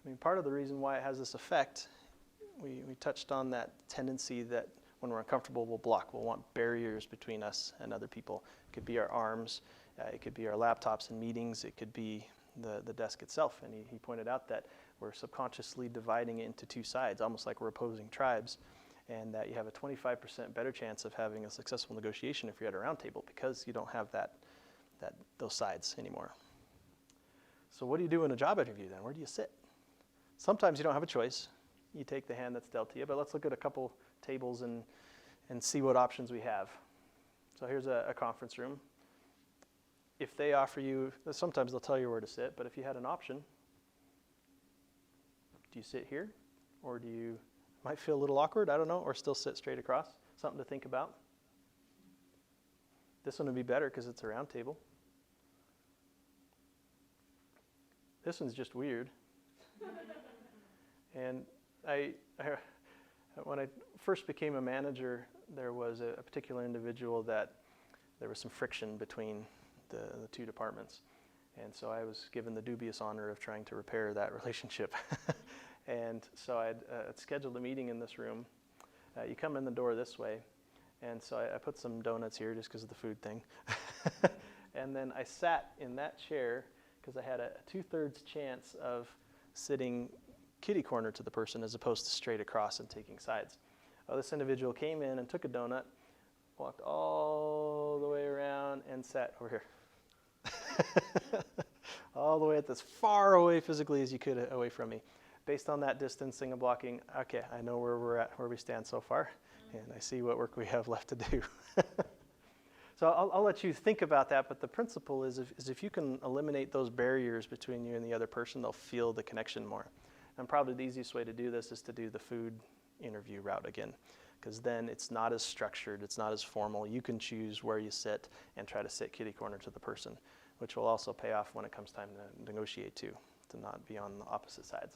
I mean, part of the reason why it has this effect, we touched on that tendency that when we're uncomfortable, we'll block. We'll want barriers between us and other people. It could be our arms, it could be our laptops and meetings, it could be the desk itself. And he pointed out that we're subconsciously dividing it into two sides, almost like we're opposing tribes, and that you have a 25% better chance of having a successful negotiation if you're at a round table because you don't have those sides anymore. So what do you do in a job interview then? Where do you sit? Sometimes you don't have a choice. You take the hand that's dealt to you, but let's look at a couple tables and see what options we have. So here's a conference room. If they offer you, sometimes they'll tell you where to sit, but if you had an option, do you sit here? Or do you, might feel a little awkward, I don't know, or still sit straight across? Something to think about. This one would be better because it's a round table. This one's just weird. And when I first became a manager, there was a particular individual that there was some friction between the two departments. And so I was given the dubious honor of trying to repair that relationship. And so I'd scheduled a meeting in this room. You come in the door this way. And so I put some donuts here just because of the food thing. And then I sat in that chair because I had a 2/3 chance of sitting kitty corner to the person as opposed to straight across and taking sides. This individual came in and took a donut, walked all the way around and sat over here. All the way as far away physically as you could away from me. Based on that distancing and blocking, okay, I know where we're at, where we stand so far, and I see what work we have left to do. So I'll let you think about that, but the principle is if you can eliminate those barriers between you and the other person, they'll feel the connection more. And probably the easiest way to do this is to do the food interview route again, because then it's not as structured, it's not as formal. You can choose where you sit and try to sit kitty corner to the person, which will also pay off when it comes time to negotiate too, to not be on the opposite sides.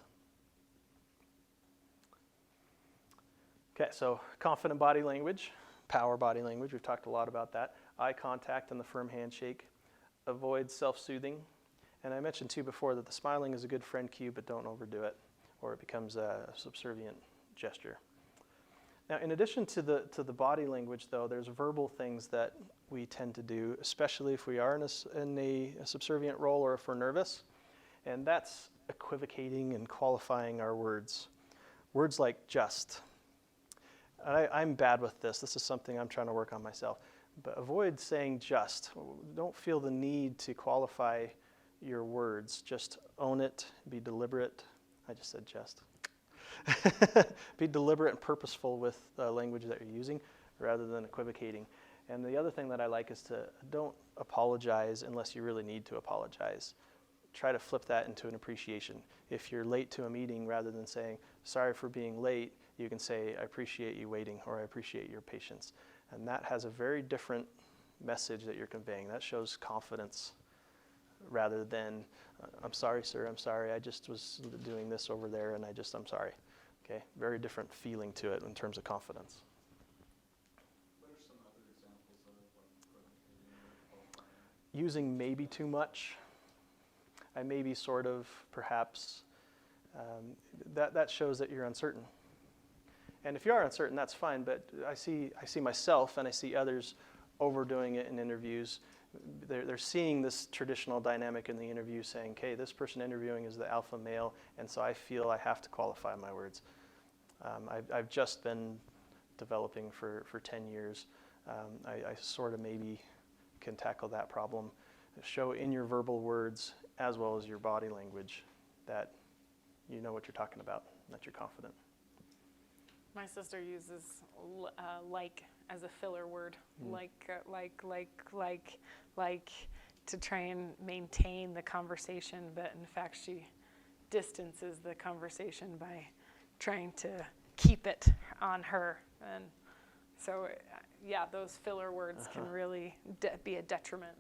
Okay, so confident body language, power body language, we've talked a lot about that. Eye contact and the firm handshake. Avoid self-soothing. And I mentioned too before that the smiling is a good friend cue, but don't overdo it, or it becomes a subservient gesture. Now, in addition to the body language, though, there's verbal things that we tend to do, especially if we are in a subservient role or if we're nervous, and that's equivocating and qualifying our words. Words like just. I'm bad with this. This is something I'm trying to work on myself. But avoid saying just. Don't feel the need to qualify your words. Just own it. Be deliberate. I just said just. Be deliberate and purposeful with the language that you're using rather than equivocating. And the other thing that I like is to don't apologize unless you really need to apologize. Try to flip that into an appreciation. If you're late to a meeting, rather than saying, sorry for being late, you can say, I appreciate you waiting, or I appreciate your patience. And that has a very different message that you're conveying. That shows confidence rather than, I'm sorry, sir, I'm sorry, I just was doing this over there and I'm sorry. Okay, very different feeling to it in terms of confidence. What are some other examples of equivocating? Using maybe too much. I maybe sort of, perhaps, that shows that you're uncertain. And if you are uncertain, that's fine, but I see myself and I see others overdoing it in interviews. They're seeing this traditional dynamic in the interview saying, okay, this person interviewing is the alpha male, and so I feel I have to qualify my words. I've just been developing for 10 years. I sort of maybe can tackle that problem. Show in your verbal words as well as your body language that you know what you're talking about, that you're confident. My sister uses like as a filler word, like, to try and maintain the conversation, but in fact she distances the conversation by trying to keep it on her. And so, yeah, those filler words can really be a detriment.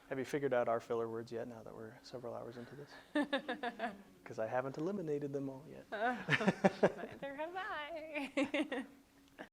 Have you figured out our filler words yet, now that we're several hours into this? Because I haven't eliminated them all yet. Neither have I.